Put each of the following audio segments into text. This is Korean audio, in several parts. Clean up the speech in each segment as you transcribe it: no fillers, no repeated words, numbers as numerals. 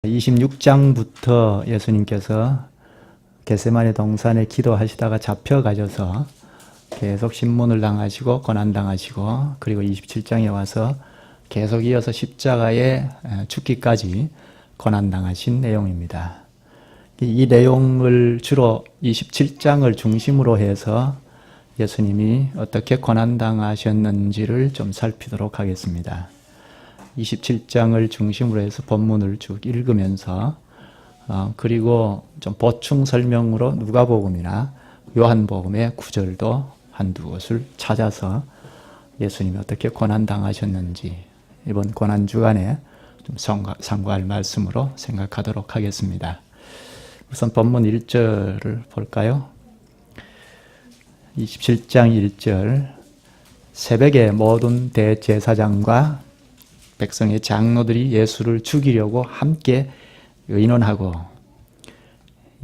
26장부터 예수님께서 겟세마네 동산에 기도하시다가 잡혀가셔서 계속 신문을 당하시고 고난당하시고, 그리고 27장에 와서 계속 이어서 십자가에 죽기까지 고난당하신 내용입니다. 이 내용을 주로 27장을 중심으로 해서 예수님이 어떻게 고난당하셨는지를 좀 살피도록 하겠습니다. 27장을 중심으로 해서 본문을 쭉 읽으면서 그리고 좀 보충 설명으로 누가복음이나 요한복음의 구절도 한두 곳을 찾아서 예수님이 어떻게 고난당하셨는지 이번 고난주간에 좀 상고할 말씀으로 생각하도록 하겠습니다. 우선 본문 1절을 볼까요? 27장 1절. 새벽에 모든 대제사장과 백성의 장로들이 예수를 죽이려고 함께 의논하고,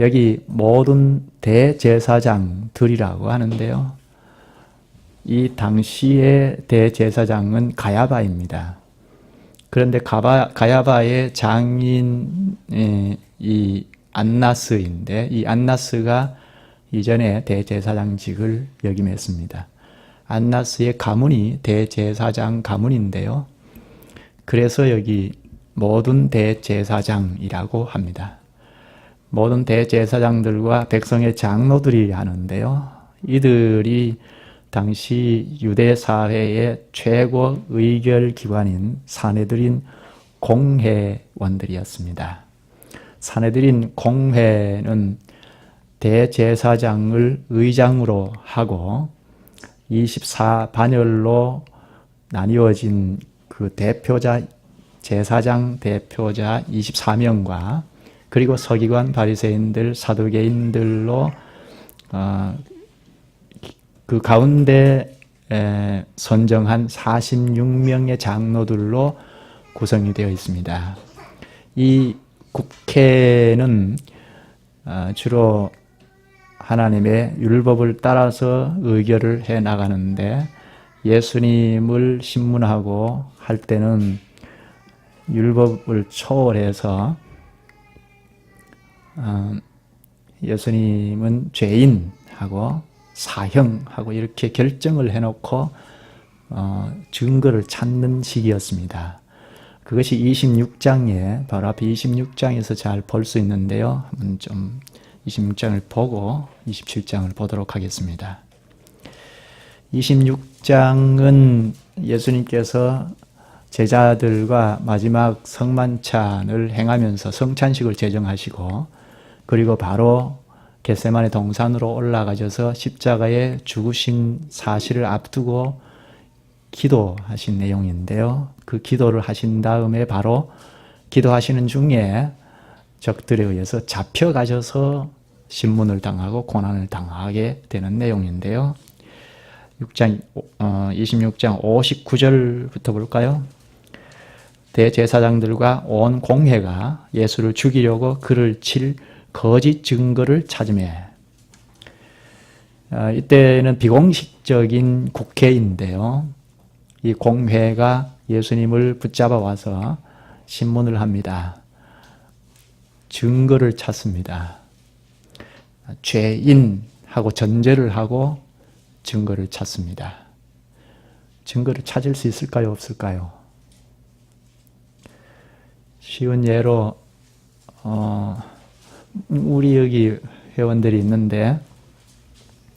여기 모든 대제사장들이라고 하는데요. 이 당시의 대제사장은 가야바입니다. 그런데 가야바의 장인이 안나스인데, 이 안나스가 이전에 대제사장직을 역임했습니다. 안나스의 가문이 대제사장 가문인데요. 그래서 여기 모든 대제사장이라고 합니다. 모든 대제사장들과 백성의 장로들이 하는데요. 이들이 당시 유대 사회의 최고 의결 기관인 사내들인 공회원들이었습니다. 사내들인 공회는 대제사장을 의장으로 하고 24반열로 나뉘어진 그 대표자, 제사장 대표자 24명과 그리고 서기관, 바리새인들, 사두개인들로 그 가운데 선정한 46명의 장로들로 구성이 되어 있습니다. 이 국회는 주로 하나님의 율법을 따라서 의결을 해 나가는데, 예수님을 신문하고 할 때는 율법을 초월해서 예수님은 죄인하고 사형하고 이렇게 결정을 해놓고 증거를 찾는 시기였습니다. 그것이 26장에 바로 앞에 26장에서 잘 볼 수 있는데요. 한번 좀 26장을 보고 27장을 보도록 하겠습니다. 26장은 예수님께서 제자들과 마지막 성만찬을 행하면서 성찬식을 제정하시고, 그리고 바로 겟세마네 동산으로 올라가셔서 십자가에 죽으신 사실을 앞두고 기도하신 내용인데요. 그 기도를 하신 다음에 바로 기도하시는 중에 적들에 의해서 잡혀가셔서 신문을 당하고 고난을 당하게 되는 내용인데요. 26장 59절부터 볼까요? 대제사장들과 온 공회가 예수를 죽이려고 그를 칠 거짓 증거를 찾으매. 이때는 비공식적인 국회인데요. 이 공회가 예수님을 붙잡아 와서 신문을 합니다. 증거를 찾습니다. 죄인하고 전제를 하고 증거를 찾습니다. 증거를 찾을 수 있을까요? 없을까요? 쉬운 예로 우리 여기 회원들이 있는데,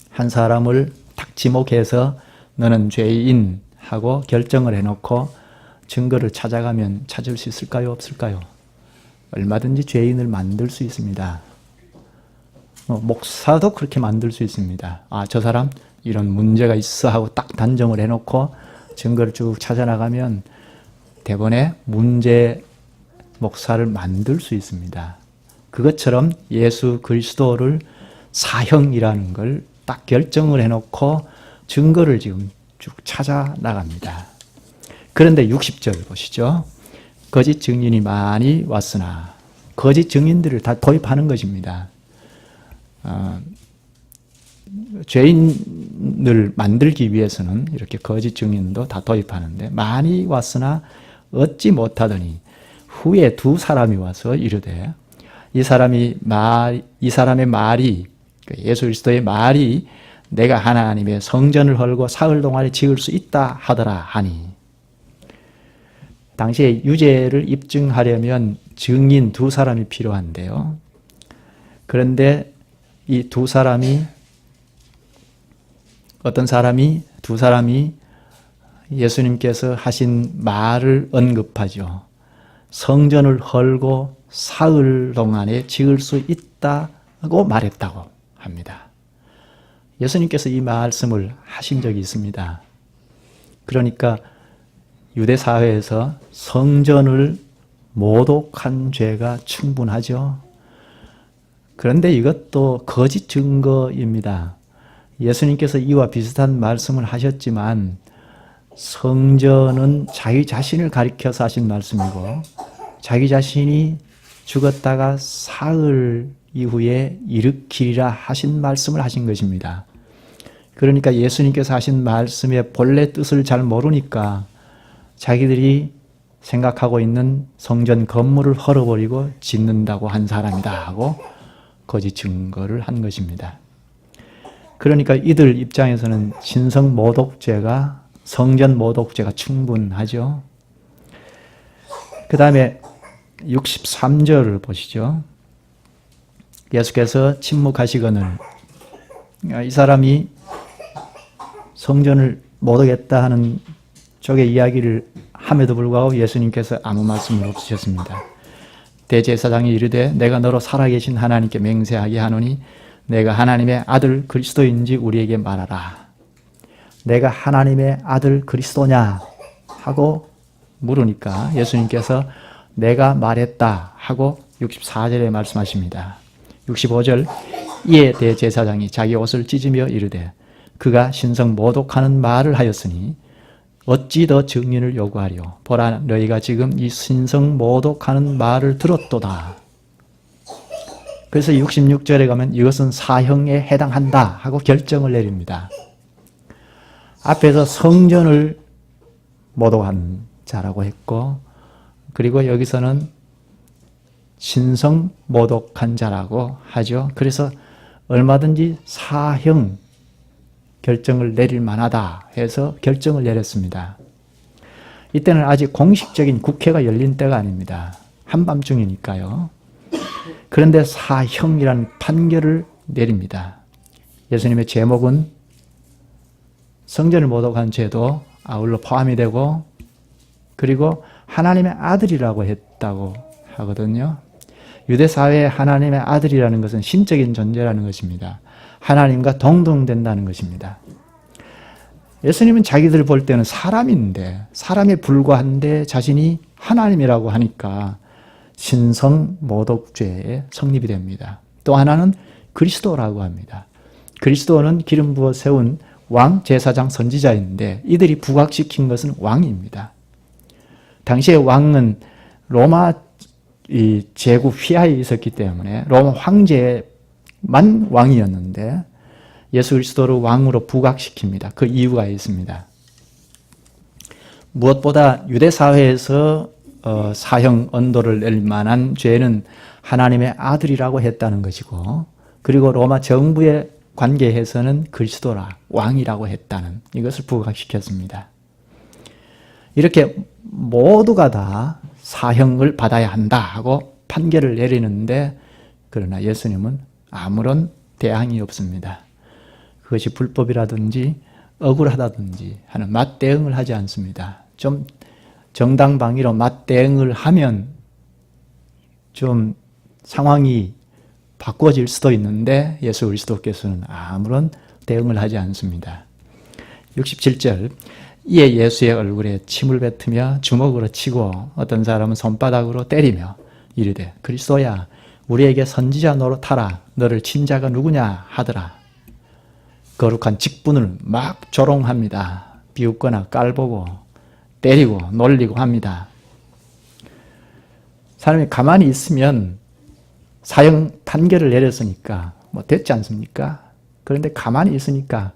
한 사람을 딱 지목해서 너는 죄인하고 결정을 해놓고 증거를 찾아가면 찾을 수 있을까요? 없을까요? 얼마든지 죄인을 만들 수 있습니다. 목사도 그렇게 만들 수 있습니다. 저 사람 이런 문제가 있어 하고 딱 단정을 해놓고 증거를 쭉 찾아나가면 대번에 문제 목사를 만들 수 있습니다. 그것처럼 예수 그리스도를 사형이라는 걸 딱 결정을 해놓고 증거를 지금 쭉 찾아나갑니다. 그런데 60절 보시죠. 거짓 증인이 많이 왔으나, 거짓 증인들을 다 도입하는 것입니다. 죄인을 만들기 위해서는 이렇게 거짓 증인도 다 도입하는데, 많이 왔으나 얻지 못하더니 후에 두 사람이 와서 이르되 이 사람의 말이 예수 그리스도의 말이 내가 하나님의 성전을 헐고 사흘 동안에 지을 수 있다 하더라 하니 당시에 유죄를 입증하려면 증인 두 사람이 필요한데요. 그런데 이 두 사람이 두 사람이 예수님께서 하신 말을 언급하죠. 성전을 헐고 사흘 동안에 지을 수 있다고 말했다고 합니다. 예수님께서 이 말씀을 하신 적이 있습니다. 그러니까 유대 사회에서 성전을 모독한 죄가 충분하죠. 그런데 이것도 거짓 증거입니다. 예수님께서 이와 비슷한 말씀을 하셨지만 성전은 자기 자신을 가리켜서 하신 말씀이고 자기 자신이 죽었다가 사흘 이후에 일으키리라 하신 말씀을 하신 것입니다. 그러니까 예수님께서 하신 말씀의 본래 뜻을 잘 모르니까 자기들이 생각하고 있는 성전 건물을 헐어버리고 짓는다고 한 사람이다 하고 거짓 증거를 한 것입니다. 그러니까 이들 입장에서는 신성 모독죄가 성전 모독죄가 충분하죠. 그 다음에 63절을 보시죠. 예수께서 침묵하시거늘 이 사람이 성전을 모독했다 하는 쪽의 이야기를 함에도 불구하고 예수님께서 아무 말씀을 없으셨습니다. 대제사장이 이르되 내가 너로 살아계신 하나님께 맹세하게 하노니 내가 하나님의 아들 그리스도인지 우리에게 말하라. 내가 하나님의 아들 그리스도냐 하고 물으니까 예수님께서 내가 말했다 하고 64절에 말씀하십니다. 65절 이에 대제사장이 자기 옷을 찢으며 이르되 그가 신성 모독하는 말을 하였으니 어찌 더 증인을 요구하리요. 보라 너희가 지금 이 신성 모독하는 말을 들었도다. 그래서 66절에 가면 이것은 사형에 해당한다 하고 결정을 내립니다. 앞에서 성전을 모독한 자라고 했고 그리고 여기서는 신성 모독한 자라고 하죠. 그래서 얼마든지 사형 결정을 내릴 만하다 해서 결정을 내렸습니다. 이때는 아직 공식적인 국회가 열린 때가 아닙니다. 한밤중이니까요. 그런데 사형이라는 판결을 내립니다. 예수님의 제목은 성전을 모독한 죄도 아울러 포함이 되고 그리고 하나님의 아들이라고 했다고 하거든요. 유대 사회의 하나님의 아들이라는 것은 신적인 존재라는 것입니다. 하나님과 동등된다는 것입니다. 예수님은 자기들 볼 때는 사람인데 사람에 불과한데 자신이 하나님이라고 하니까 신성 모독죄에 성립이 됩니다. 또 하나는 그리스도라고 합니다. 그리스도는 기름 부어 세운 왕, 제사장, 선지자인데 이들이 부각시킨 것은 왕입니다. 당시에 왕은 로마 제국 휘하에 있었기 때문에 로마 황제만 왕이었는데 예수 그리스도를 왕으로 부각시킵니다. 그 이유가 있습니다. 무엇보다 유대 사회에서 사형 언도를 낼 만한 죄는 하나님의 아들이라고 했다는 것이고 그리고 로마 정부의 관계에서는 그리스도라 왕이라고 했다는 이것을 부각시켰습니다. 이렇게 모두가 다 사형을 받아야 한다 하고 판결을 내리는데 그러나 예수님은 아무런 대항이 없습니다. 그것이 불법이라든지 억울하다든지 하는 맞대응을 하지 않습니다. 좀 정당방위로 맞대응을 하면 좀 상황이 바꿔질 수도 있는데 예수 그리스도께서는 아무런 대응을 하지 않습니다. 67절 이에 예수의 얼굴에 침을 뱉으며 주먹으로 치고 어떤 사람은 손바닥으로 때리며 이르되 그리스도야 우리에게 선지자 노릇하라 너를 친 자가 누구냐 하더라. 거룩한 직분을 막 조롱합니다. 비웃거나 깔보고 때리고 놀리고 합니다. 사람이 가만히 있으면 사형 판결을 내렸으니까 뭐 됐지 않습니까? 그런데 가만히 있으니까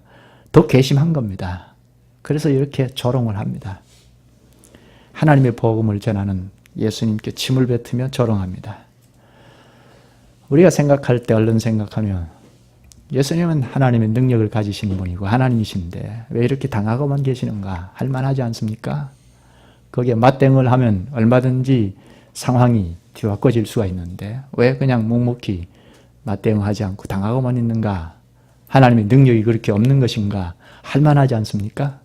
더 괘씸한 겁니다. 그래서 이렇게 조롱을 합니다. 하나님의 복음을 전하는 예수님께 침을 뱉으며 조롱합니다. 우리가 생각할 때 얼른 생각하면 예수님은 하나님의 능력을 가지신 분이고 하나님이신데 왜 이렇게 당하고만 계시는가 할 만하지 않습니까? 거기에 맞대응을 하면 얼마든지 상황이 뒤바꿔질 수가 있는데 왜 그냥 묵묵히 맞대응하지 않고 당하고만 있는가? 하나님의 능력이 그렇게 없는 것인가 할 만하지 않습니까?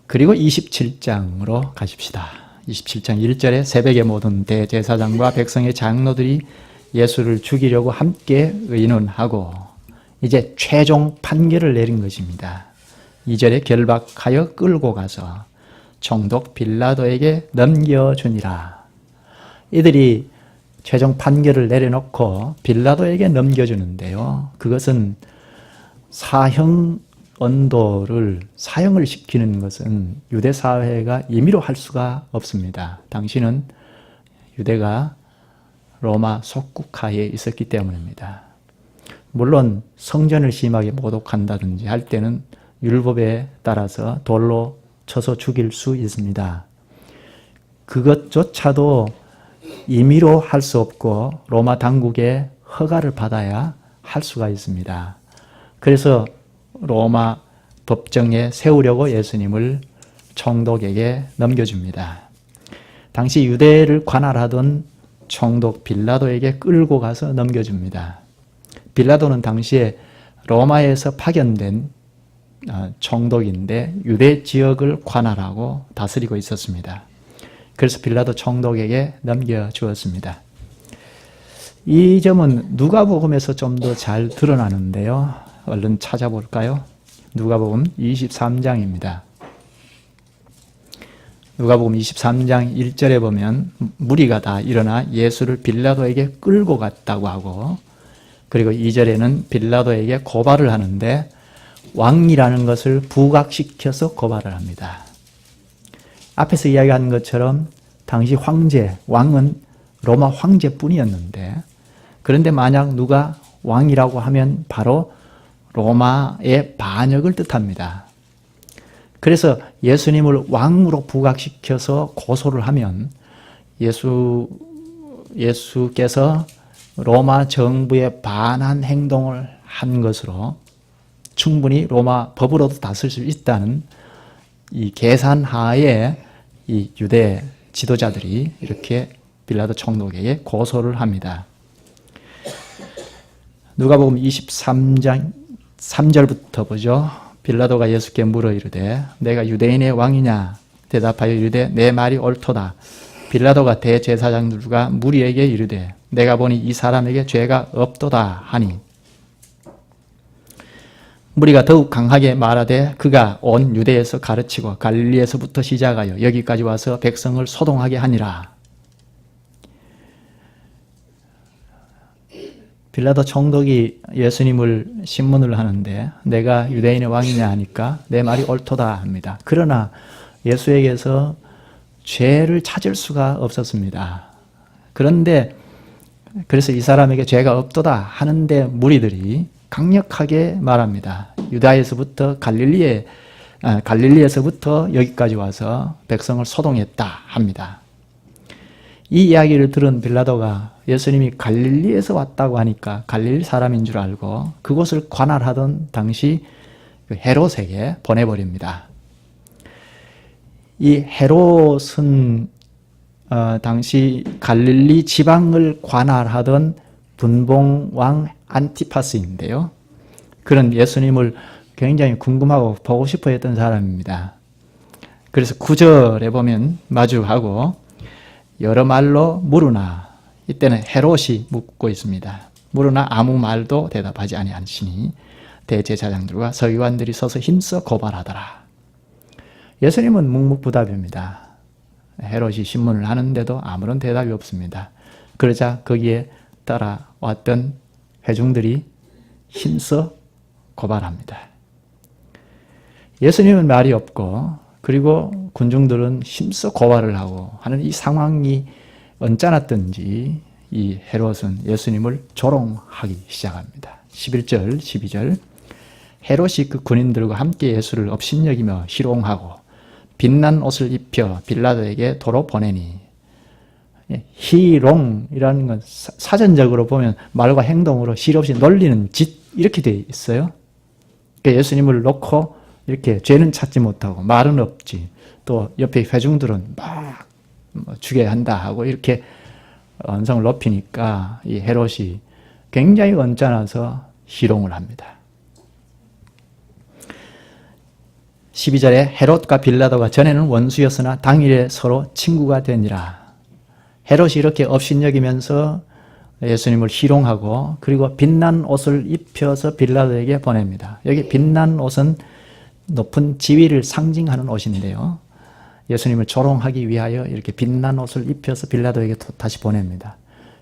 그리고 27장으로 가십시다. 27장 1절에 새벽에 모든 대제사장과 백성의 장로들이 예수를 죽이려고 함께 의논하고 이제 최종 판결을 내린 것입니다. 2절에 결박하여 끌고 가서 총독 빌라도에게 넘겨주니라. 이들이 최종 판결을 내려놓고 빌라도에게 넘겨주는데요. 그것은 사형을 시키는 것은 유대 사회가 임의로 할 수가 없습니다. 당시는 유대가 로마 속국하에 있었기 때문입니다. 물론 성전을 심하게 모독한다든지 할 때는 율법에 따라서 돌로 쳐서 죽일 수 있습니다. 그것조차도 임의로 할 수 없고 로마 당국의 허가를 받아야 할 수가 있습니다. 그래서 로마 법정에 세우려고 예수님을 총독에게 넘겨줍니다. 당시 유대를 관할하던 총독 빌라도에게 끌고 가서 넘겨줍니다. 빌라도는 당시에 로마에서 파견된 총독인데 유대 지역을 관할하고 다스리고 있었습니다. 그래서 빌라도 총독에게 넘겨주었습니다. 이 점은 누가복음에서 좀 더 잘 드러나는데요. 얼른 찾아볼까요? 누가복음 23장입니다. 누가복음 23장 1절에 보면 무리가 다 일어나 예수를 빌라도에게 끌고 갔다고 하고 그리고 2절에는 빌라도에게 고발을 하는데 왕이라는 것을 부각시켜서 고발을 합니다. 앞에서 이야기한 것처럼 당시 왕은 로마 황제뿐이었는데 그런데 만약 누가 왕이라고 하면 바로 로마의 반역을 뜻합니다. 그래서 예수님을 왕으로 부각시켜서 고소를 하면 예수께서 로마 정부에 반한 행동을 한 것으로 충분히 로마 법으로도 다스릴 수 있다는 이 계산하에 이 유대 지도자들이 이렇게 빌라도 총독에게 고소를 합니다. 누가복음 23장 3절부터 보죠. 빌라도가 예수께 물어 이르되 내가 유대인의 왕이냐? 대답하여 이르되 내 말이 옳도다. 빌라도가 대제사장들과 무리에게 이르되 내가 보니 이 사람에게 죄가 없도다 하니 무리가 더욱 강하게 말하되 그가 온 유대에서 가르치고 갈릴리에서부터 시작하여 여기까지 와서 백성을 소동하게 하니라. 빌라도 총독이 예수님을 신문을 하는데 내가 유대인의 왕이냐 하니까 내 말이 옳도다 합니다. 그러나 예수에게서 죄를 찾을 수가 없었습니다. 그런데 그래서 이 사람에게 죄가 없도다 하는데 무리들이 강력하게 말합니다. 유다에서부터 갈릴리에서부터 여기까지 와서 백성을 소동했다 합니다. 이 이야기를 들은 빌라도가 예수님이 갈릴리에서 왔다고 하니까 갈릴리 사람인 줄 알고 그곳을 관할하던 당시 헤롯에게 보내버립니다. 이 헤롯은 당시 갈릴리 지방을 관할하던 분봉왕 안티파스인데요. 그런 예수님을 굉장히 궁금하고 보고 싶어 했던 사람입니다. 그래서 9절에 보면 마주하고 여러 말로 물으나 이때는 헤롯이 묻고 있습니다. 물으나 아무 말도 대답하지 아니하시니 대제사장들과 서기관들이 서서 힘써 고발하더라. 예수님은 묵묵부답입니다. 헤롯이 신문을 하는데도 아무런 대답이 없습니다. 그러자 거기에 따라왔던 회중들이 힘써 고발합니다. 예수님은 말이 없고 그리고 군중들은 힘써 고발을 하고 하는 이 상황이 언짢았던지 이 헤롯은 예수님을 조롱하기 시작합니다. 11절, 12절 헤롯이 그 군인들과 함께 예수를 업신여기며 희롱하고 빛난 옷을 입혀 빌라도에게 도로 보내니. 희롱이라는 건 사전적으로 보면 말과 행동으로 실 없이 놀리는 짓 이렇게 돼 있어요. 그러니까 예수님을 놓고 이렇게 죄는 찾지 못하고 말은 없지. 또 옆에 회중들은 막 죽여야 한다 하고 이렇게 언성을 높이니까 이 헤롯이 굉장히 언짢아서 희롱을 합니다. 12절에 헤롯과 빌라도가 전에는 원수였으나 당일에 서로 친구가 되니라. 헤롯이 이렇게 업신여기면서 예수님을 희롱하고 그리고 빛난 옷을 입혀서 빌라도에게 보냅니다. 여기 빛난 옷은 높은 지위를 상징하는 옷인데요. 예수님을 조롱하기 위하여 이렇게 빛난 옷을 입혀서 빌라도에게 다시 보냅니다.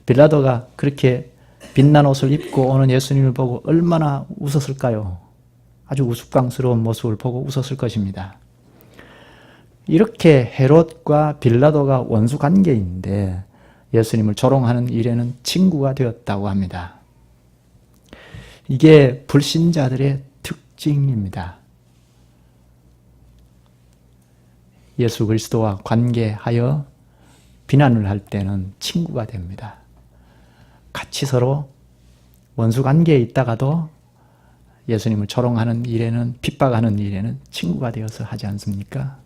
빌라도가 그렇게 빛난 옷을 입고 오는 예수님을 보고 얼마나 웃었을까요? 아주 우스꽝스러운 모습을 보고 웃었을 것입니다. 이렇게 헤롯과 빌라도가 원수 관계인데 예수님을 조롱하는 일에는 친구가 되었다고 합니다. 이게 불신자들의 특징입니다. 예수 그리스도와 관계하여 비난을 할 때는 친구가 됩니다. 같이 서로 원수 관계에 있다가도 예수님을 조롱하는 일에는, 핍박하는 일에는 친구가 되어서 하지 않습니까?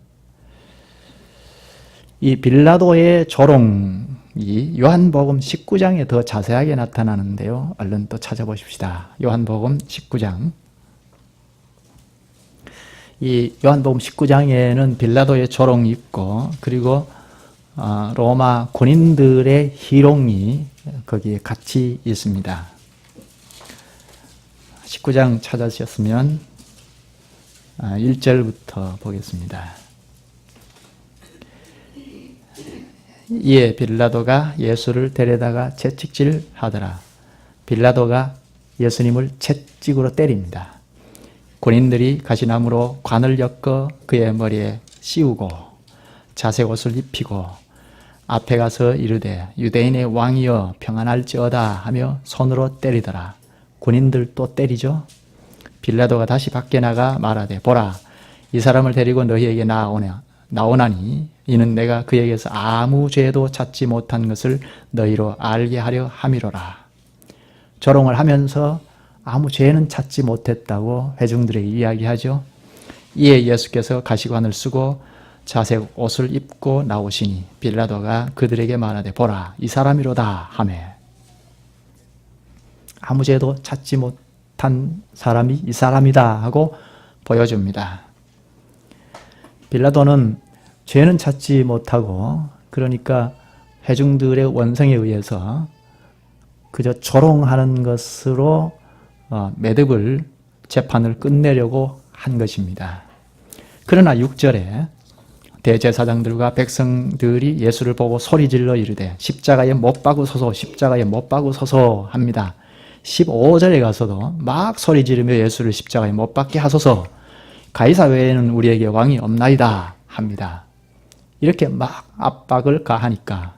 이 빌라도의 조롱이 요한복음 19장에 더 자세하게 나타나는데요. 얼른 또 찾아보십시다. 요한복음 19장. 이 요한복음 19장에는 빌라도의 조롱이 있고 그리고 로마 군인들의 희롱이 거기에 같이 있습니다. 19장 찾으셨으면 1절부터 보겠습니다. 이에 빌라도가 예수를 데려다가 채찍질 하더라. 빌라도가 예수님을 채찍으로 때립니다. 군인들이 가시나무로 관을 엮어 그의 머리에 씌우고 자색 옷을 입히고 앞에 가서 이르되 유대인의 왕이여 평안할지어다 하며 손으로 때리더라. 군인들 또 때리죠. 빌라도가 다시 밖에 나가 말하되 보라 이 사람을 데리고 너희에게 나오나니 이는 내가 그에게서 아무 죄도 찾지 못한 것을 너희로 알게 하려 함이로라. 조롱을 하면서 아무 죄는 찾지 못했다고 회중들에게 이야기하죠. 이에 예수께서 가시관을 쓰고 자색 옷을 입고 나오시니 빌라도가 그들에게 말하되 보라 이 사람이로다 하매 아무 죄도 찾지 못한 사람이 이 사람이다 하고 보여줍니다. 빌라도는 죄는 찾지 못하고 그러니까 회중들의 원성에 의해서 그저 조롱하는 것으로 매듭을 재판을 끝내려고 한 것입니다. 그러나 6절에 대제사장들과 백성들이 예수를 보고 소리질러 이르되 십자가에 못 박으소서 십자가에 못 박으소서 합니다. 15절에 가서도 막 소리 지르며 예수를 십자가에 못 박게 하소서 가이사 외에는 우리에게 왕이 없나이다 합니다. 이렇게 막 압박을 가하니까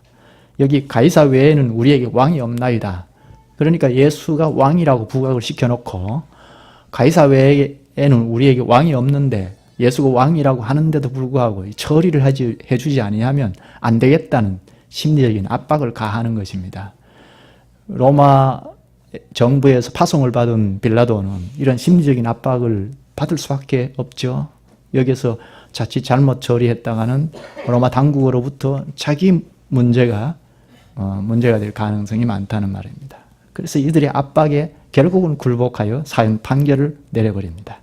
여기 가이사 외에는 우리에게 왕이 없나이다. 그러니까 예수가 왕이라고 부각을 시켜놓고 가이사 외에는 우리에게 왕이 없는데 예수가 왕이라고 하는데도 불구하고 처리를 해주지 아니하면 안 되겠다는 심리적인 압박을 가하는 것입니다. 로마 정부에서 파송을 받은 빌라도는 이런 심리적인 압박을 받을 수밖에 없죠. 여기서 자칫 잘못 처리했다가는 로마 당국으로부터 자기 문제가 될 가능성이 많다는 말입니다. 그래서 이들의 압박에 결국은 굴복하여 사형 판결을 내려버립니다.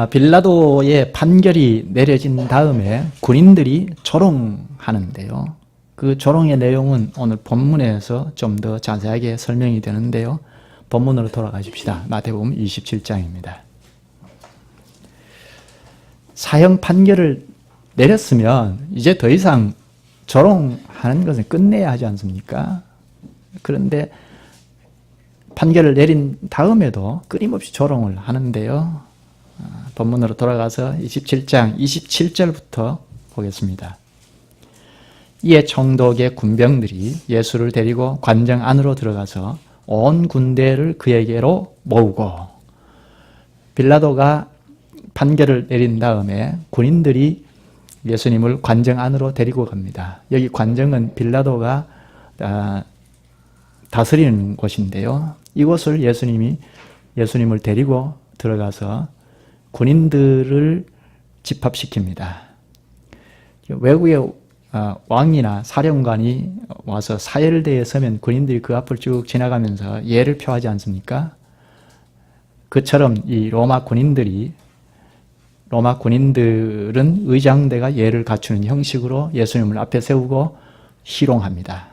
빌라도의 판결이 내려진 다음에 군인들이 조롱하는데요. 그 조롱의 내용은 오늘 본문에서 좀 더 자세하게 설명이 되는데요. 본문으로 돌아가십시다. 마태복음 27장입니다. 사형 판결을 내렸으면 이제 더 이상 조롱하는 것을 끝내야 하지 않습니까? 그런데 판결을 내린 다음에도 끊임없이 조롱을 하는데요. 본문으로 돌아가서 27장 27절부터 보겠습니다. 이에 총독의 군병들이 예수를 데리고 관정 안으로 들어가서 온 군대를 그에게로 모으고 빌라도가 판결을 내린 다음에 군인들이 예수님을 관정 안으로 데리고 갑니다. 여기 관정은 빌라도가 다스리는 곳인데요. 이곳을 예수님을 데리고 들어가서 군인들을 집합시킵니다. 외국의 왕이나 사령관이 와서 사열대에 서면 군인들이 그 앞을 쭉 지나가면서 예를 표하지 않습니까? 그처럼 이 로마 군인들은 의장대가 예를 갖추는 형식으로 예수님을 앞에 세우고 희롱합니다.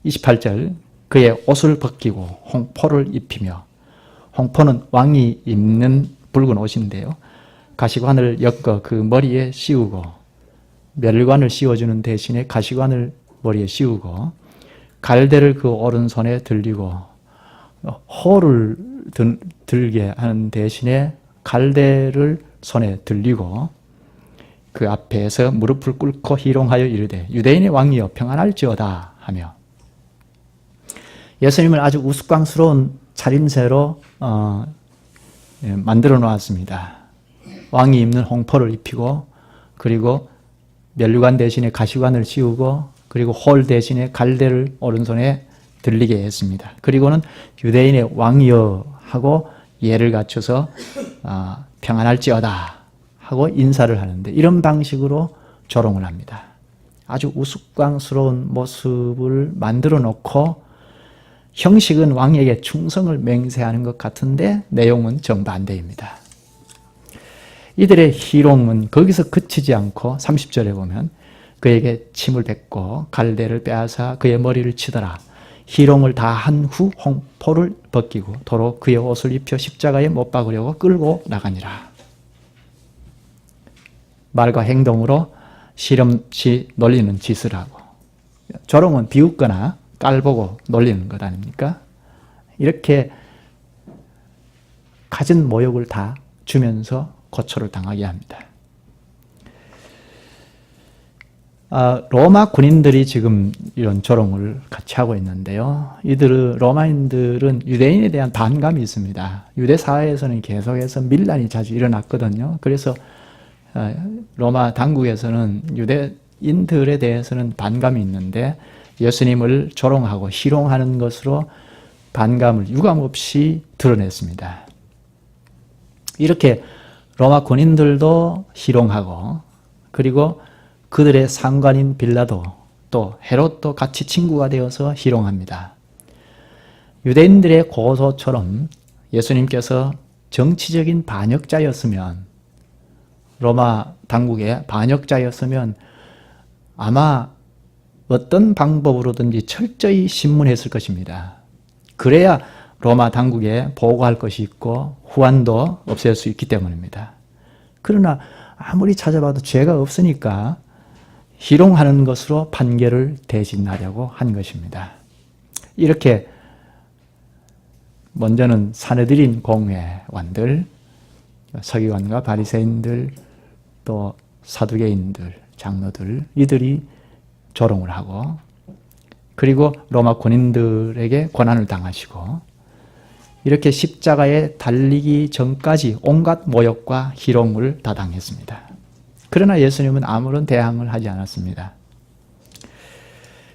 28절, 그의 옷을 벗기고 홍포를 입히며, 홍포는 왕이 입는 붉은 옷인데요. 가시관을 엮어 그 머리에 씌우고, 멸관을 씌워주는 대신에 가시관을 머리에 씌우고, 갈대를 그 오른손에 들리고, 호를 들게 하는 대신에 갈대를 손에 들리고, 그 앞에서 무릎을 꿇고 희롱하여 이르되 유대인의 왕이여 평안할지어다 하며, 예수님을 아주 우스꽝스러운 차림새로 만들어 놓았습니다. 왕이 입는 홍포를 입히고, 그리고 면류관 대신에 가시관을 씌우고, 그리고 홀 대신에 갈대를 오른손에 들리게 했습니다. 그리고는 유대인의 왕이여 하고 예를 갖춰서 평안할지어다 하고 인사를 하는데, 이런 방식으로 조롱을 합니다. 아주 우스꽝스러운 모습을 만들어 놓고 형식은 왕에게 충성을 맹세하는 것 같은데 내용은 정반대입니다. 이들의 희롱은 거기서 그치지 않고 30절에 보면 그에게 침을 뱉고 갈대를 빼앗아 그의 머리를 치더라. 희롱을 다 한 후 홍포를 벗기고 도로 그의 옷을 입혀 십자가에 못 박으려고 끌고 나가니라. 말과 행동으로 실험시 놀리는 짓을 하고, 조롱은 비웃거나 깔보고 놀리는 것 아닙니까? 이렇게 갖은 모욕을 다 주면서 고초를 당하게 합니다. 로마 군인들이 지금 이런 조롱을 같이 하고 있는데요. 로마인들은 유대인에 대한 반감이 있습니다. 유대 사회에서는 계속해서 밀란이 자주 일어났거든요. 그래서 로마 당국에서는 유대인들에 대해서는 반감이 있는데, 예수님을 조롱하고 희롱하는 것으로 반감을 유감없이 드러냈습니다. 이렇게 로마 군인들도 희롱하고, 그리고 그들의 상관인 빌라도, 또 헤롯도 같이 친구가 되어서 희롱합니다. 유대인들의 고소처럼 예수님께서 정치적인 반역자였으면, 로마 당국의 반역자였으면 아마 어떤 방법으로든지 철저히 신문했을 것입니다. 그래야 로마 당국에 보고할 것이 있고 후환도 없앨 수 있기 때문입니다. 그러나 아무리 찾아봐도 죄가 없으니까 희롱하는 것으로 판결을 대신하려고 한 것입니다. 이렇게 먼저는 사내들인 공회관들, 서기관과 바리새인들, 또 사두개인들, 장로들, 이들이 조롱을 하고, 그리고 로마 군인들에게 고난을 당하시고, 이렇게 십자가에 달리기 전까지 온갖 모욕과 희롱을 다 당했습니다. 그러나 예수님은 아무런 대항을 하지 않았습니다.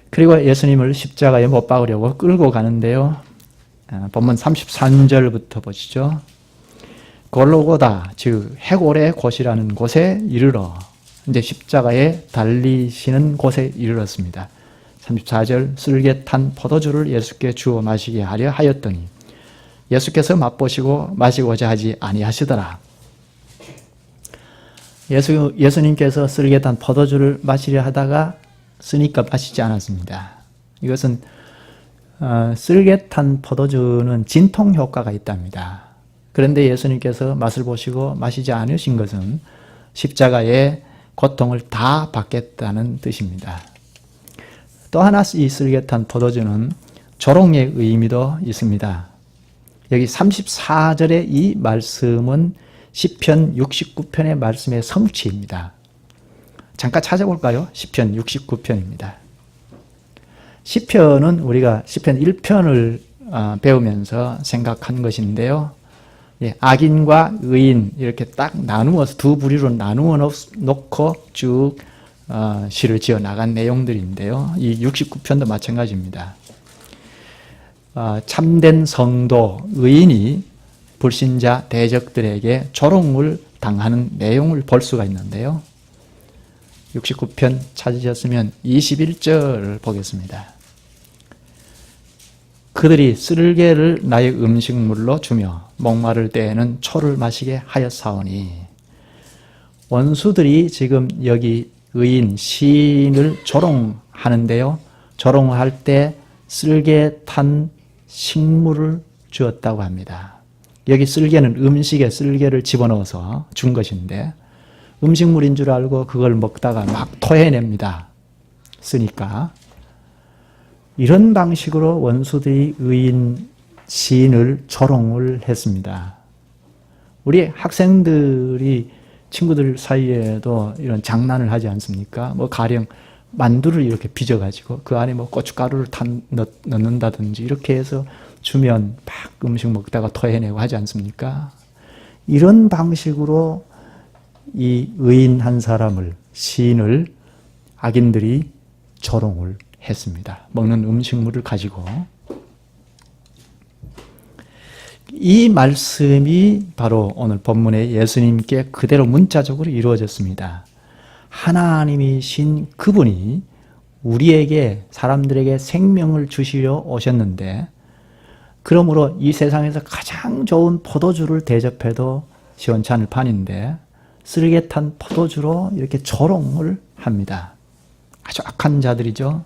그리고 예수님을 십자가에 못 박으려고 끌고 가는데요. 본문 33절부터 보시죠. 골고다, 즉 해골의 곳이라는 곳에 이르러, 이제 십자가에 달리시는 곳에 이르렀습니다. 34절, 쓸개 탄 포도주를 예수께 주어 마시게 하려 하였더니 예수께서 맛보시고 마시고자 하지 아니하시더라. 예수님께서 쓸개 탄 포도주를 마시려 하다가 쓰니까 마시지 않았습니다. 이것은 쓸개 탄 포도주는 진통 효과가 있답니다. 그런데 예수님께서 맛을 보시고 마시지 않으신 것은 십자가의 고통을 다 받겠다는 뜻입니다. 또 하나 이 쓸개 탄 포도주는 조롱의 의미도 있습니다. 여기 34절의 이 말씀은 시편 69편의 말씀의 성취입니다. 잠깐 찾아볼까요? 시편 69편입니다. 시편은 우리가 시편 1편을 배우면서 생각한 것인데요. 예, 악인과 의인 이렇게 딱 나누어서 두 부류로 나누어 놓고 쭉 시를 지어 나간 내용들인데요. 이 69편도 마찬가지입니다. 참된 성도, 의인이 불신자 대적들에게 조롱을 당하는 내용을 볼 수가 있는데요. 69편 찾으셨으면 21절을 보겠습니다. 그들이 쓸개를 나의 음식물로 주며 목마를 때에는 초를 마시게 하였사오니, 원수들이 지금 여기 의인, 시인을 조롱하는데요. 조롱할 때 쓸개 탄 식물을 주었다고 합니다. 여기 쓸개는 음식에 쓸개를 집어넣어서 준 것인데 음식물인 줄 알고 그걸 먹다가 막 토해냅니다. 쓰니까. 이런 방식으로 원수들이 의인, 시인을 조롱을 했습니다. 우리 학생들이 친구들 사이에도 이런 장난을 하지 않습니까? 뭐 가령 만두를 이렇게 빚어가지고 그 안에 뭐 고춧가루를 넣는다든지 이렇게 해서 주면 막 음식 먹다가 토해내고 하지 않습니까? 이런 방식으로 이 의인 한 사람을, 시인을 악인들이 조롱을 했습니다. 먹는 음식물을 가지고. 이 말씀이 바로 오늘 본문의 예수님께 그대로 문자적으로 이루어졌습니다. 하나님이신 그분이 우리에게, 사람들에게 생명을 주시려 오셨는데, 그러므로 이 세상에서 가장 좋은 포도주를 대접해도 시원찮을 판인데 쓰레기 탄 포도주로 이렇게 조롱을 합니다. 아주 악한 자들이죠.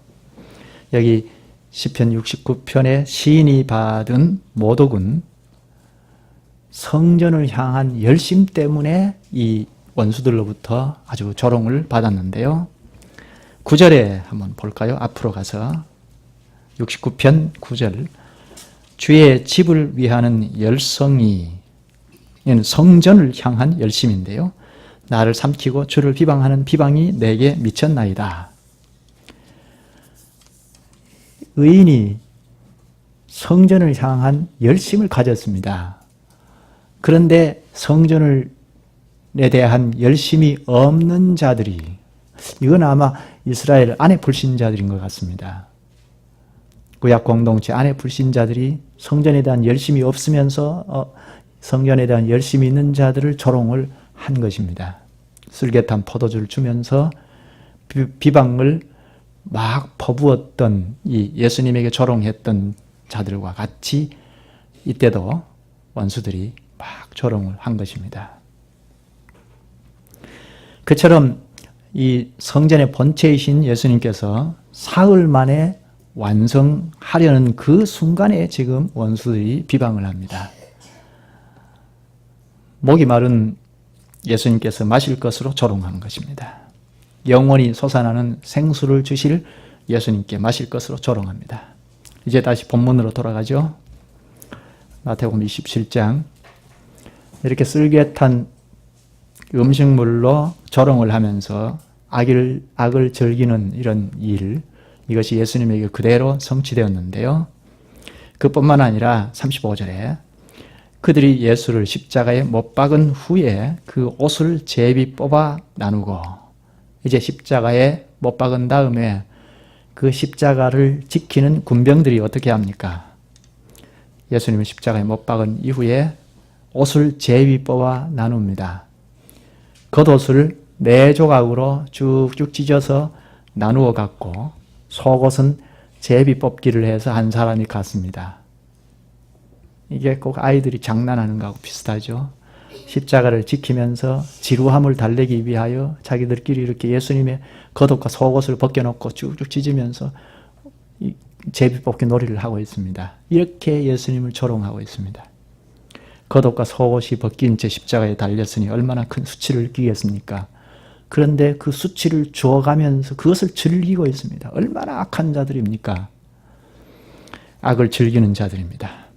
여기 시편 69편에 시인이 받은 모독은 성전을 향한 열심 때문에 이 원수들로부터 아주 조롱을 받았는데요. 9절에 한번 볼까요? 앞으로 가서 69편 9절, 주의 집을 위하는 열성이, 성전을 향한 열심인데요. 나를 삼키고 주를 비방하는 비방이 내게 미쳤나이다. 의인이 성전을 향한 열심을 가졌습니다. 그런데 성전에 대한 열심이 없는 자들이, 이건 아마 이스라엘 안에 불신자들인 것 같습니다. 구약 공동체 안에 불신자들이 성전에 대한 열심이 없으면서 성전에 대한 열심이 있는 자들을 조롱을 한 것입니다. 쓸개탄 포도주를 주면서 비방을 막 퍼부었던 이 예수님에게 조롱했던 자들과 같이 이때도 원수들이 막 조롱을 한 것입니다. 그처럼 이 성전의 본체이신 예수님께서 사흘 만에 완성하려는 그 순간에 지금 원수들이 비방을 합니다. 목이 마른 예수님께서 마실 것으로 조롱한 것입니다. 영원히 솟아나는 생수를 주실 예수님께 마실 것으로 조롱합니다. 이제 다시 본문으로 돌아가죠. 마태복음 27장. 이렇게 쓸개탄 음식물로 조롱을 하면서 악을 즐기는 이런 일, 이것이 예수님에게 그대로 성취되었는데요. 그뿐만 아니라 35절에 그들이 예수를 십자가에 못 박은 후에 그 옷을 제비 뽑아 나누고, 이제 십자가에 못 박은 다음에 그 십자가를 지키는 군병들이 어떻게 합니까? 예수님을 십자가에 못 박은 이후에 옷을 제비 뽑아 나눕니다. 겉옷을 4조각으로 쭉쭉 찢어서 나누어 갖고 속옷은 제비 뽑기를 해서 한 사람이 갔습니다. 이게 꼭 아이들이 장난하는 거하고 비슷하죠. 십자가를 지키면서 지루함을 달래기 위하여 자기들끼리 이렇게 예수님의 겉옷과 속옷을 벗겨놓고 쭉쭉 찢으면서 제비 뽑기 놀이를 하고 있습니다. 이렇게 예수님을 조롱하고 있습니다. 겉옷과 속옷이 벗긴 채 십자가에 달렸으니 얼마나 큰 수치를 느끼겠습니까? 그런데 그 수치를 주어가면서 그것을 즐기고 있습니다. 얼마나 악한 자들입니까? 악을 즐기는 자들입니다.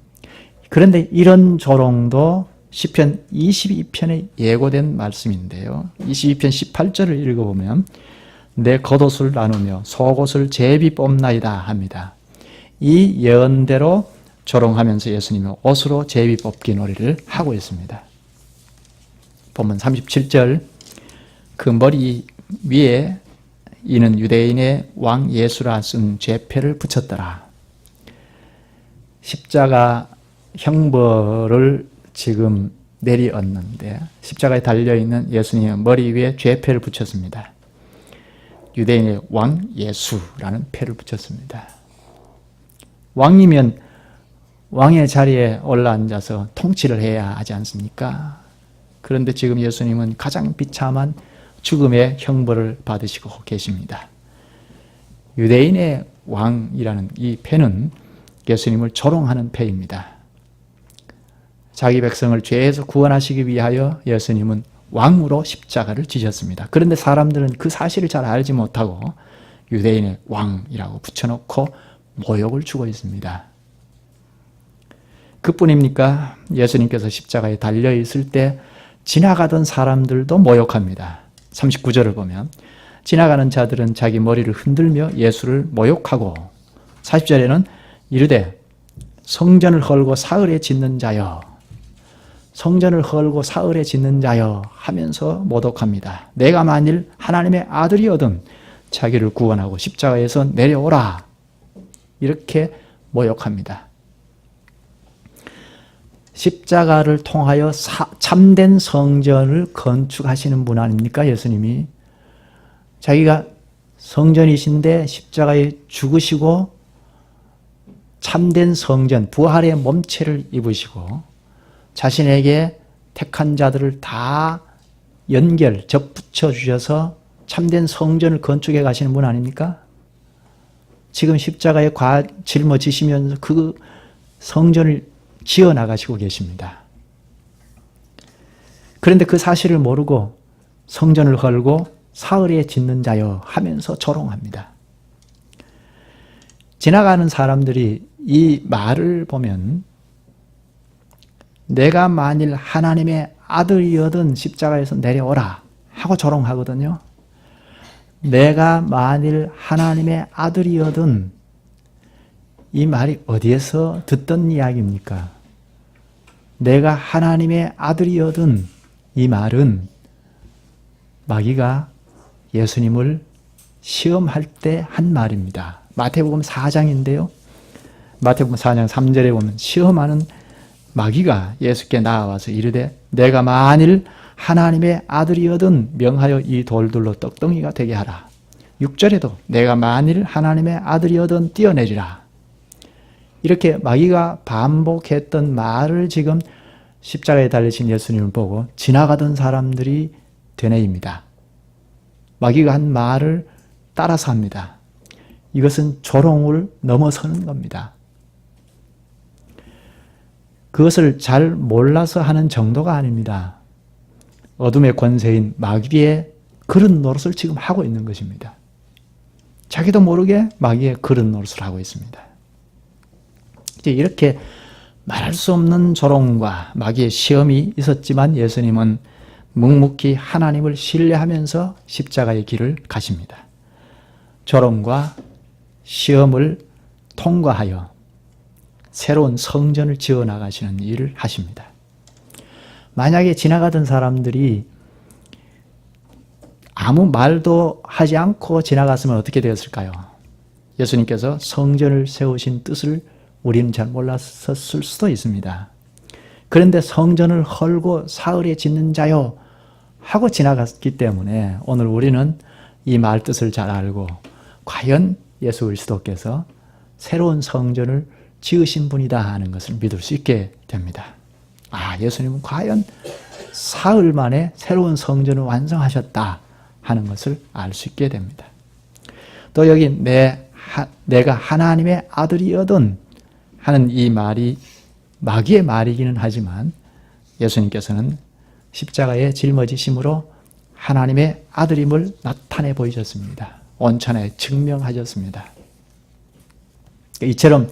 그런데 이런 조롱도 시편 22편에 예고된 말씀인데요. 22편 18절을 읽어보면 내 겉옷을 나누며 속옷을 제비 뽑나이다 합니다. 이 예언대로 조롱하면서 예수님은 옷으로 제비 뽑기 놀이를 하고 있습니다. 본문 37절, 그 머리 위에 이는 유대인의 왕 예수라 쓴 죄패를 붙였더라. 십자가 형벌을 지금 내리얹는데 십자가에 달려있는 예수님의 머리 위에 죄패를 붙였습니다. 유대인의 왕 예수라는 패를 붙였습니다. 왕이면 왕의 자리에 올라앉아서 통치를 해야 하지 않습니까? 그런데 지금 예수님은 가장 비참한 죽음의 형벌을 받으시고 계십니다. 유대인의 왕이라는 이 패는 예수님을 조롱하는 패입니다. 자기 백성을 죄에서 구원하시기 위하여 예수님은 왕으로 십자가를 지셨습니다. 그런데 사람들은 그 사실을 잘 알지 못하고 유대인의 왕이라고 붙여놓고 모욕을 주고 있습니다. 그뿐입니까? 예수님께서 십자가에 달려있을 때 지나가던 사람들도 모욕합니다. 39절을 보면 지나가는 자들은 자기 머리를 흔들며 예수를 모욕하고 40절에는 이르되 성전을 헐고 사흘에 짓는 자여, 성전을 헐고 사흘에 짓는 자여 하면서 모독합니다. 내가 만일 하나님의 아들이거든 자기를 구원하고 십자가에서 내려오라, 이렇게 모욕합니다. 십자가를 통하여 참된 성전을 건축하시는 분 아닙니까? 예수님이 자기가 성전이신데 십자가에 죽으시고 참된 성전, 부활의 몸체를 입으시고 자신에게 택한 자들을 다 접붙여 주셔서 참된 성전을 건축해 가시는 분 아닙니까? 지금 십자가에 짊어지시면서 그 성전을 지어 나가시고 계십니다. 그런데 그 사실을 모르고 성전을 헐고 사흘에 짓는 자여 하면서 조롱합니다. 지나가는 사람들이 이 말을 보면 내가 만일 하나님의 아들이거든 십자가에서 내려오라 하고 조롱하거든요. 내가 만일 하나님의 아들이거든, 이 말이 어디에서 듣던 이야기입니까? 내가 하나님의 아들이거든, 이 말은 마귀가 예수님을 시험할 때 한 말입니다. 마태복음 4장인데요. 마태복음 4장 3절에 보면 시험하는 마귀가 예수께 나와서 이르되 내가 만일 하나님의 아들이거든 명하여 이 돌들로 떡덩이가 되게 하라. 6절에도 내가 만일 하나님의 아들이거든 뛰어내리라. 이렇게 마귀가 반복했던 말을 지금 십자가에 달리신 예수님을 보고 지나가던 사람들이 되뇌입니다. 마귀가 한 말을 따라서 합니다. 이것은 조롱을 넘어서는 겁니다. 그것을 잘 몰라서 하는 정도가 아닙니다. 어둠의 권세인 마귀의 그런 노릇을 지금 하고 있는 것입니다. 자기도 모르게 마귀의 그런 노릇을 하고 있습니다. 이제 이렇게 말할 수 없는 조롱과 마귀의 시험이 있었지만 예수님은 묵묵히 하나님을 신뢰하면서 십자가의 길을 가십니다. 조롱과 시험을 통과하여 새로운 성전을 지어 나가시는 일을 하십니다. 만약에 지나가던 사람들이 아무 말도 하지 않고 지나갔으면 어떻게 되었을까요? 예수님께서 성전을 세우신 뜻을 우리는 잘 몰랐을 수도 있습니다. 그런데 성전을 헐고 사흘에 짓는 자요 하고 지나갔기 때문에 오늘 우리는 이 말 뜻을 잘 알고 과연 예수 그리스도께서 새로운 성전을 지으신 분이다 하는 것을 믿을 수 있게 됩니다. 아, 예수님은 과연 사흘 만에 새로운 성전을 완성하셨다 하는 것을 알 수 있게 됩니다. 또 여기 내가 하나님의 아들이거든 하는 이 말이 마귀의 말이기는 하지만 예수님께서는 십자가에 짊어지심으로 하나님의 아들임을 나타내 보이셨습니다. 온천에 증명하셨습니다. 이처럼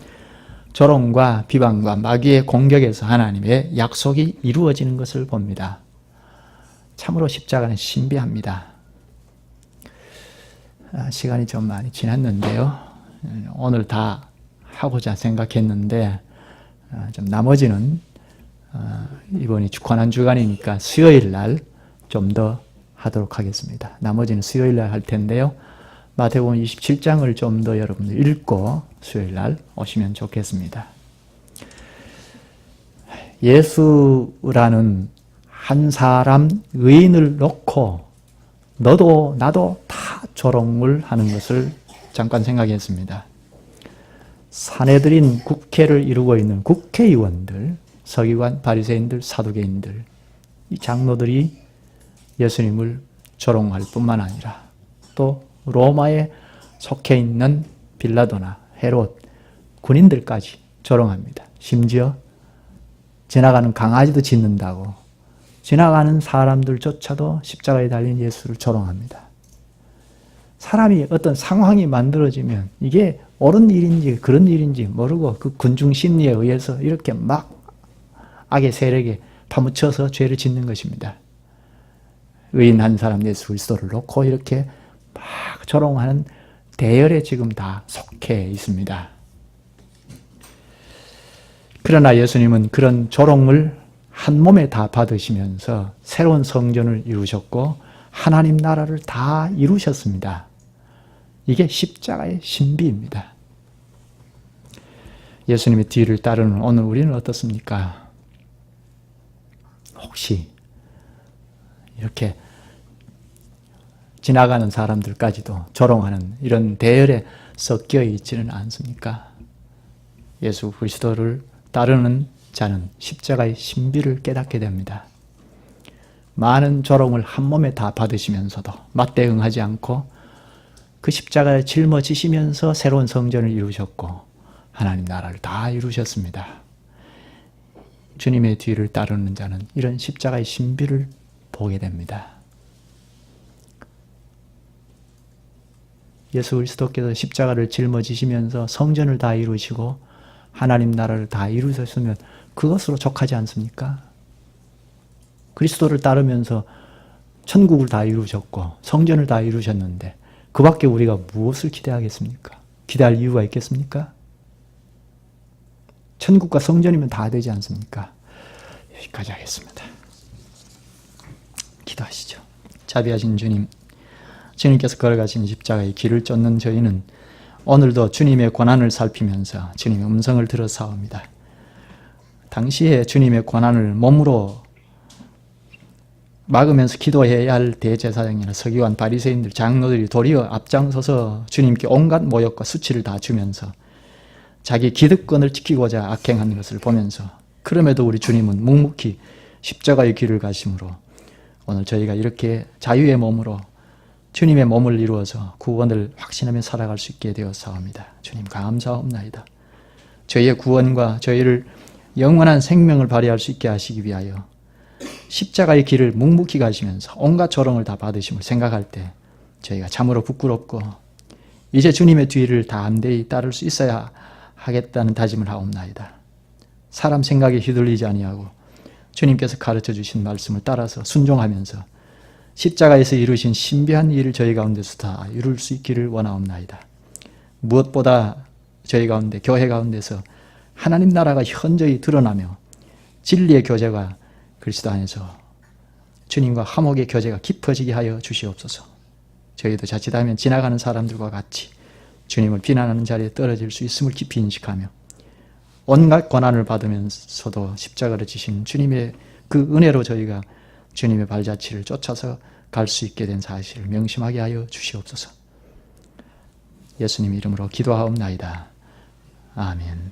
조롱과 비방과 마귀의 공격에서 하나님의 약속이 이루어지는 것을 봅니다. 참으로 십자가는 신비합니다. 시간이 좀 많이 지났는데요. 오늘 다 하고자 생각했는데 좀 나머지는 이번이 축환한 주간이니까 수요일 날 좀 더 하도록 하겠습니다. 나머지는 수요일 날 할 텐데요. 마태복음 27장을 좀 더 여러분들 읽고 수요일 날 오시면 좋겠습니다. 예수라는 한 사람 의인을 놓고 너도 나도 다 조롱을 하는 것을 잠깐 생각했습니다. 사내들인 국회를 이루고 있는 국회의원들, 서기관, 바리새인들, 사두개인들, 이 장로들이 예수님을 조롱할 뿐만 아니라 또 로마에 속해 있는 빌라도나 헤롯, 군인들까지 조롱합니다. 심지어 지나가는 강아지도 짖는다고 지나가는 사람들조차도 십자가에 달린 예수를 조롱합니다. 사람이 어떤 상황이 만들어지면 이게 옳은 일인지 그런 일인지 모르고 그 군중 심리에 의해서 이렇게 막 악의 세력에 파묻혀서 죄를 짓는 것입니다. 의인 한 사람 예수 그리스도를 놓고 이렇게 막 조롱하는 대열에 지금 다 속해 있습니다. 그러나 예수님은 그런 조롱을 한 몸에 다 받으시면서 새로운 성전을 이루셨고 하나님 나라를 다 이루셨습니다. 이게 십자가의 신비입니다. 예수님의 뒤를 따르는 오늘 우리는 어떻습니까? 혹시 이렇게 지나가는 사람들까지도 조롱하는 이런 대열에 섞여 있지는 않습니까? 예수 그리스도를 따르는 자는 십자가의 신비를 깨닫게 됩니다. 많은 조롱을 한 몸에 다 받으시면서도 맞대응하지 않고 그 십자가에 짊어지시면서 새로운 성전을 이루셨고 하나님 나라를 다 이루셨습니다. 주님의 뒤를 따르는 자는 이런 십자가의 신비를 보게 됩니다. 예수 그리스도께서 십자가를 짊어지시면서 성전을 다 이루시고 하나님 나라를 다 이루셨으면 그것으로 족하지 않습니까? 그리스도를 따르면서 천국을 다 이루셨고 성전을 다 이루셨는데 그 밖에 우리가 무엇을 기대하겠습니까? 기대할 이유가 있겠습니까? 천국과 성전이면 다 되지 않습니까? 여기까지 하겠습니다. 기도하시죠. 자비하신 주님, 주님께서 걸어가신 십자가의 길을 쫓는 저희는 오늘도 주님의 고난을 살피면서 주님의 음성을 들어사옵니다. 당시에 주님의 고난을 몸으로 막으면서 기도해야 할 대제사장이나 서기관, 바리새인들, 장로들이 도리어 앞장서서 주님께 온갖 모욕과 수치를 다 주면서 자기 기득권을 지키고자 악행하는 것을 보면서 그럼에도 우리 주님은 묵묵히 십자가의 길을 가심으로 오늘 저희가 이렇게 자유의 몸으로 주님의 몸을 이루어서 구원을 확신하며 살아갈 수 있게 되었사옵니다. 주님 감사옵나이다. 저희의 구원과 저희를 영원한 생명을 발휘할 수 있게 하시기 위하여 십자가의 길을 묵묵히 가시면서 온갖 조롱을 다 받으심을 생각할 때 저희가 참으로 부끄럽고 이제 주님의 뒤를 담대히 따를 수 있어야 하겠다는 다짐을 하옵나이다. 사람 생각에 휘둘리지 아니하고 주님께서 가르쳐 주신 말씀을 따라서 순종하면서 십자가에서 이루신 신비한 일을 저희 가운데서 다 이룰 수 있기를 원하옵나이다. 무엇보다 저희 가운데 교회 가운데서 하나님 나라가 현저히 드러나며 진리의 교제가 그리스도 안에서 주님과 화목의 교제가 깊어지게 하여 주시옵소서. 저희도 자칫하면 지나가는 사람들과 같이 주님을 비난하는 자리에 떨어질 수 있음을 깊이 인식하며 온갖 고난을 받으면서도 십자가를 지신 주님의 그 은혜로 저희가 주님의 발자취를 쫓아서 갈 수 있게 된 사실을 명심하게 하여 주시옵소서. 예수님 이름으로 기도하옵나이다. 아멘.